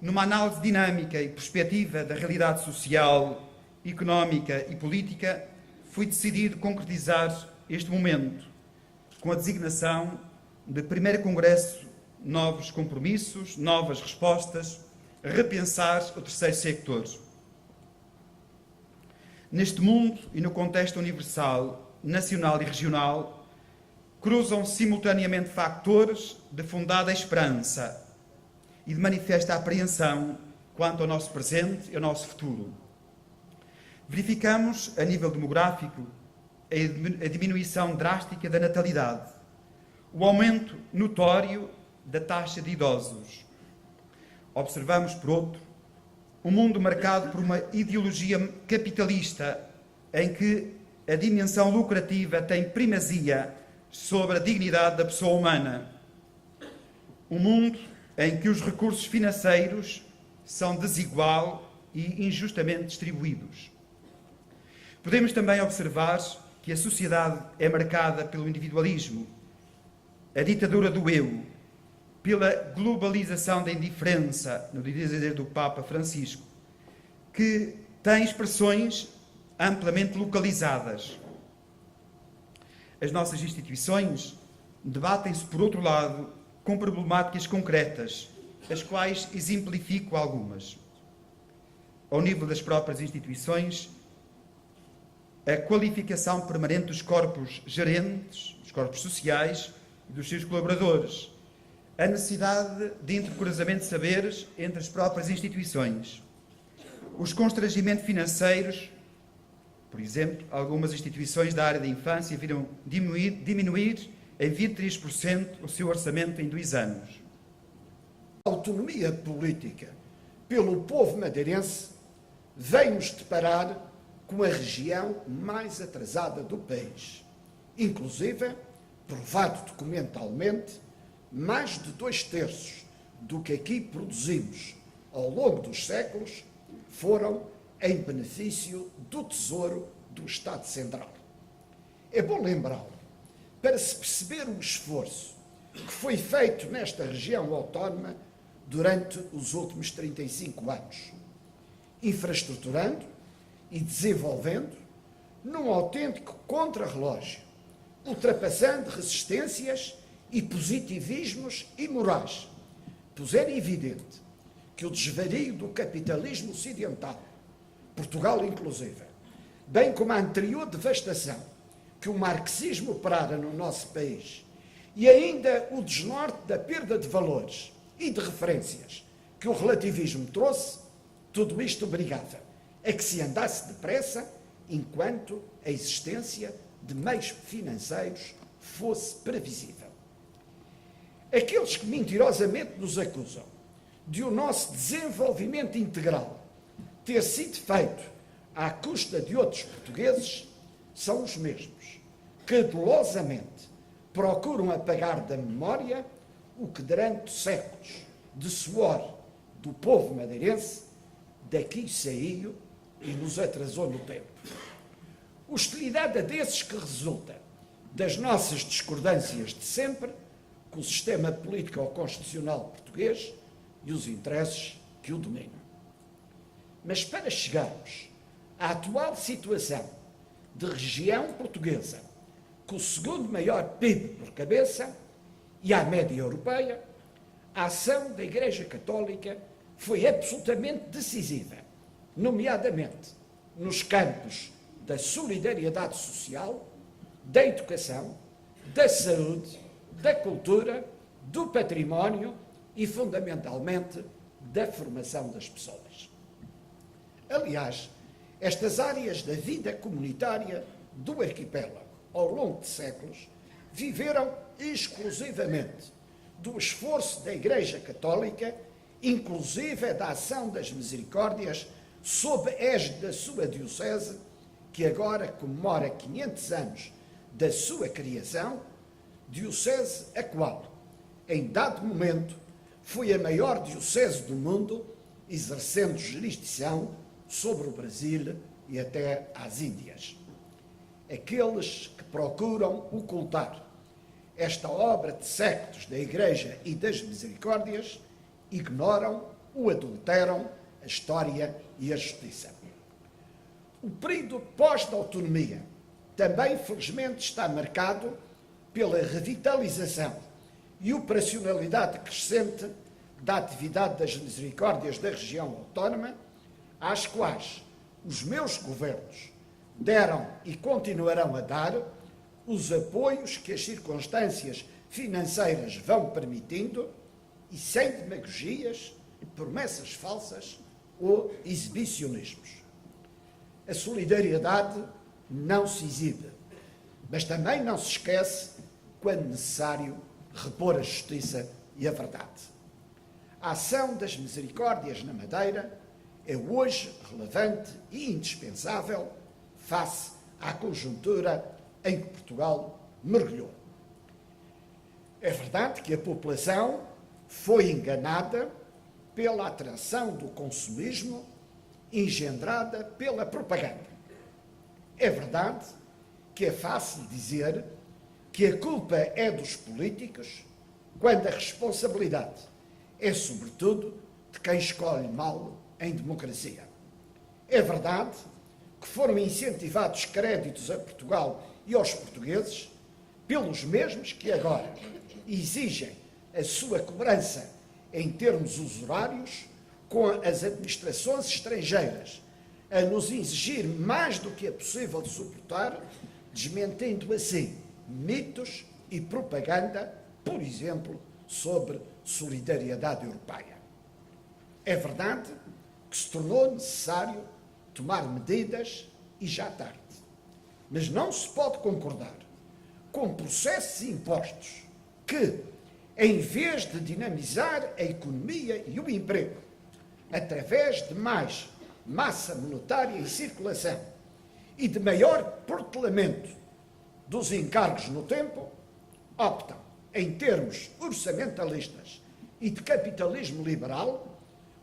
numa análise dinâmica e perspectiva da realidade social, económica e política, foi decidido concretizar este momento com a designação de primeiro Congresso Novos Compromissos, Novas Respostas, repensar o terceiro sector. Neste mundo e no contexto universal, nacional e regional, cruzam simultaneamente factores de fundada esperança e de manifesta apreensão quanto ao nosso presente e ao nosso futuro. Verificamos, a nível demográfico, a diminuição drástica da natalidade, o aumento notório da taxa de idosos. Observamos, por outro, um mundo marcado por uma ideologia capitalista em que a dimensão lucrativa tem primazia sobre a dignidade da pessoa humana. Um mundo em que os recursos financeiros são desigual e injustamente distribuídos. Podemos também observar que a sociedade é marcada pelo individualismo, a ditadura do eu, pela globalização da indiferença, no dizer do Papa Francisco, que tem expressões amplamente localizadas. As nossas instituições debatem-se, por outro lado, com problemáticas concretas, as quais exemplifico algumas. Ao nível das próprias instituições, a qualificação permanente dos corpos gerentes, dos corpos sociais e dos seus colaboradores, a necessidade de intercruzamento de saberes entre as próprias instituições, os constrangimentos financeiros, por exemplo, algumas instituições da área da infância viram diminuir em 23% o seu orçamento em 2 anos. A autonomia política pelo povo madeirense vem-nos deparar com a região mais atrasada do país. Inclusive, provado documentalmente, mais de 2/3 do que aqui produzimos ao longo dos séculos foram em benefício do Tesouro do Estado Central. É bom lembrá-lo, para se perceber o esforço que foi feito nesta região autónoma durante os últimos 35 anos, infraestruturando e desenvolvendo num autêntico contrarrelógio, ultrapassando resistências e positivismos imorais, pois era evidente que o desvario do capitalismo ocidental, Portugal inclusive, bem como a anterior devastação que o marxismo operara no nosso país e ainda o desnorte da perda de valores e de referências que o relativismo trouxe, tudo isto obrigava a que se andasse depressa enquanto a existência de meios financeiros fosse previsível. Aqueles que mentirosamente nos acusam de o nosso desenvolvimento integral ter sido feito à custa de outros portugueses são os mesmos que dolosamente procuram apagar da memória o que durante séculos de suor do povo madeirense daqui saiu e nos atrasou no tempo. Hostilidade a desses que resulta das nossas discordâncias de sempre com o sistema político-constitucional português e os interesses que o dominam. Mas para chegarmos à atual situação de região portuguesa com o segundo maior PIB por cabeça e à média europeia, a ação da Igreja Católica foi absolutamente decisiva, nomeadamente nos campos da solidariedade social, da educação, da saúde, da cultura, do património e, fundamentalmente, da formação das pessoas. Aliás, estas áreas da vida comunitária do arquipélago, ao longo de séculos, viveram exclusivamente do esforço da Igreja Católica, inclusive da ação das misericórdias, sob a égide da sua diocese, que agora comemora 500 anos da sua criação, diocese a qual, em dado momento, foi a maior diocese do mundo, exercendo jurisdição sobre o Brasil e até às Índias. Aqueles que procuram ocultar esta obra de séculos da Igreja e das Misericórdias ignoram o adulteram a história e a justiça. O período pós-autonomia também, felizmente, está marcado pela revitalização e operacionalidade crescente da atividade das misericórdias da região autónoma, às quais os meus governos deram e continuarão a dar os apoios que as circunstâncias financeiras vão permitindo e sem demagogias, promessas falsas ou exibicionismos. A solidariedade não se exibe, mas também não se esquece, quando necessário, repor a justiça e a verdade. A ação das misericórdias na Madeira é hoje relevante e indispensável face à conjuntura em que Portugal mergulhou. É verdade que a população foi enganada pela atração do consumismo engendrada pela propaganda. É verdade que é fácil dizer que a culpa é dos políticos, quando a responsabilidade é, sobretudo, de quem escolhe mal em democracia. É verdade que foram incentivados créditos a Portugal e aos portugueses pelos mesmos que agora exigem a sua cobrança em termos usurários com as administrações estrangeiras a nos exigir mais do que é possível de suportar, desmentindo assim mitos e propaganda, por exemplo, sobre solidariedade europeia. É verdade que se tornou necessário tomar medidas e já tarde. Mas não se pode concordar com processos impostos que, em vez de dinamizar a economia e o emprego, através de mais massa monetária em circulação e de maior portelamento dos encargos no tempo, optam, em termos orçamentalistas e de capitalismo liberal,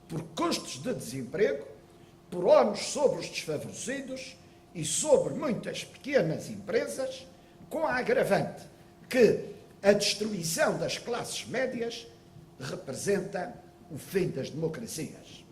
por custos de desemprego, por ónus sobre os desfavorecidos e sobre muitas pequenas empresas, com a agravante que a destruição das classes médias representa o fim das democracias.